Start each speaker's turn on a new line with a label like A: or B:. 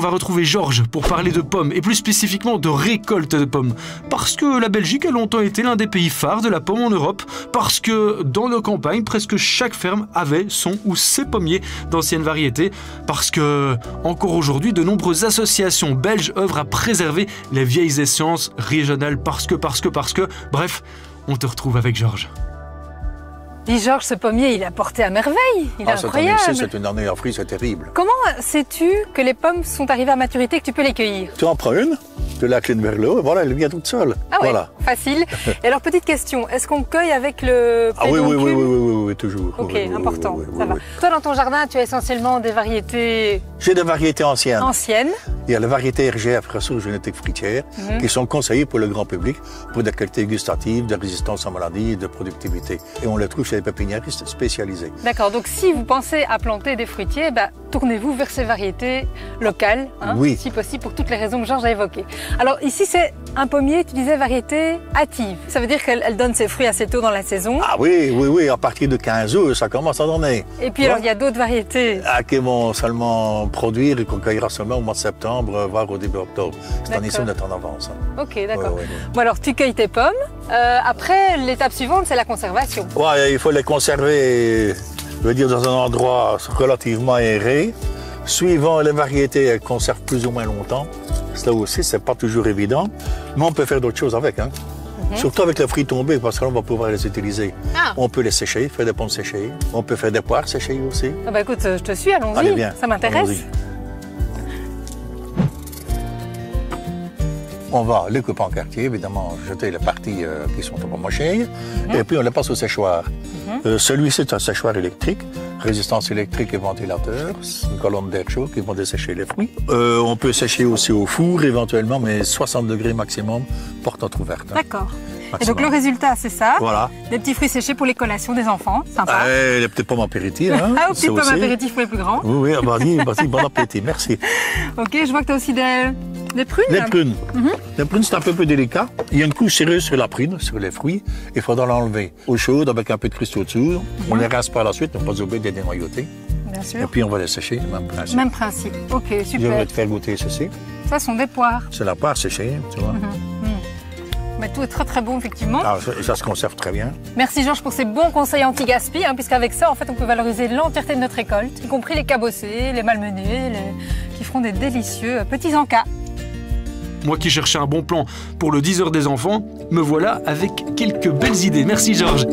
A: on va retrouver Georges pour parler de pommes, et plus spécifiquement de récolte de pommes. Parce que la Belgique a longtemps été l'un des pays phares de la pomme en Europe, parce que dans nos campagnes, presque chaque ferme avait son ou ses pommiers d'anciennes variétés, parce que, encore aujourd'hui, de nombreuses associations belges œuvrent à préserver les vieilles essences régionales, parce que, bref, on te retrouve avec Georges.
B: Dis Georges, ce pommier, il a porté à merveille, il est incroyable.
C: C'est une année en fruits, c'est terrible.
B: Comment sais-tu que les pommes sont arrivées à maturité et que tu peux les cueillir?
C: Tu en prends une, tu l'inclines vers le haut, et voilà, elle vient toute seule.
B: Ah ouais,
C: voilà.
B: Facile. Et alors, petite question, est-ce qu'on cueille avec le
C: Ah oui,
B: pédoncule?
C: toujours.
B: Ok,
C: oui,
B: important,
C: oui,
B: ça va.
C: oui.
B: Toi, dans ton jardin, tu as essentiellement des variétés
C: J'ai des variétés anciennes. Il y a les variétés RGF, ressources génétiques fruitières, qui sont conseillées pour le grand public, pour des qualités gustatives, de résistance aux maladies, de productivité. Et on les trouve chez les pépiniéristes spécialisés.
B: D'accord, donc si vous pensez à planter des fruitiers, tournez-vous vers ces variétés locales,
C: oui.
B: Si possible, pour toutes les raisons que Georges a évoquées. Alors ici, c'est un pommier, tu disais variété hâtive. Ça veut dire qu'elle donne ses fruits assez tôt dans la saison.
C: Ah oui, à partir de 15 août, ça commence à donner.
B: Et puis alors, il y a d'autres variétés.
C: Qui vont seulement produire et qu'on cueillera seulement au mois de septembre, voire au début octobre. Cette année-ci, on est en avance.
B: Ok, d'accord. Bon alors, tu cueilles tes pommes. Après, l'étape suivante, c'est la conservation.
C: Ouais, il faut les conserver, je veux dire, dans un endroit relativement aéré. Suivant les variétés, elles conservent plus ou moins longtemps. Cela aussi, c'est pas toujours évident. Mais on peut faire d'autres choses avec. Surtout avec les fruits tombés, parce que là, on va pouvoir les utiliser. On peut les sécher, faire des pommes séchées. On peut faire des poires séchées aussi.
B: Ah bah écoute, je te suis, allons-y.
C: Allez, bien.
B: Ça m'intéresse.
C: On va les couper en quartier, évidemment, jeter les parties qui sont pas mochées, et puis on les passe au séchoir. Celui-ci est un séchoir électrique, résistance électrique et ventilateur, une colonne d'air chaud qui vont dessécher les fruits. On peut sécher aussi au four éventuellement, mais 60 degrés maximum, porte entrouverte.
B: D'accord. Et donc le résultat, c'est ça.
C: Voilà.
B: Des petits fruits séchés pour les collations des enfants, sympa.
C: Les petites pommes apéritives.
B: Aux petites pommes apéritives pour les plus grands.
C: Oui, vas-y, bon appétit, merci.
B: Ok, je vois que tu as aussi des prunes.
C: Les prunes. Les prunes, c'est un peu plus délicat. Il y a une couche céreuse sur la prune, sur les fruits. Il faudra l'enlever au chaud avec un peu de cristaux dessous. On les rase par la suite, ne pas oublier de les dénoyauter.
B: Bien sûr.
C: Et puis on va les sécher, même principe.
B: Même principe. Ok, super.
C: Je vais te faire goûter ceci.
B: Ça sont des poires.
C: C'est la poire séchée, tu vois.
B: Mais tout est très très bon, effectivement.
C: Ça se conserve très bien.
B: Merci Georges pour ces bons conseils anti-gaspi, puisqu'avec ça, en fait, on peut valoriser l'entièreté de notre récolte, y compris les cabossés, les malmenés, qui feront des délicieux petits encas.
A: Moi qui cherchais un bon plan pour le 10h des enfants, me voilà avec quelques belles idées. Merci Georges.